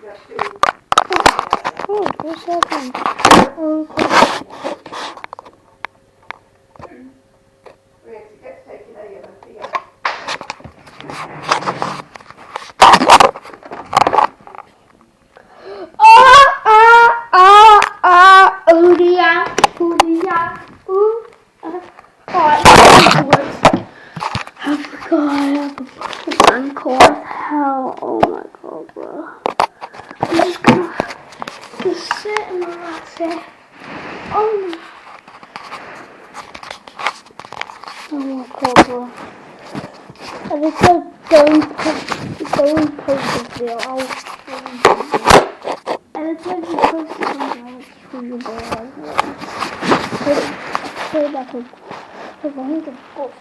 Oh, what's happening? Oh, oh dear, ooh, alright, I forgot I have a phone call. Hell, oh my god, bro. I'm just gonna sit and relax here. Oh my god, bro. And if I don't post a video, I'll and if I just post something, I'll screw you guys. So that I need to post it.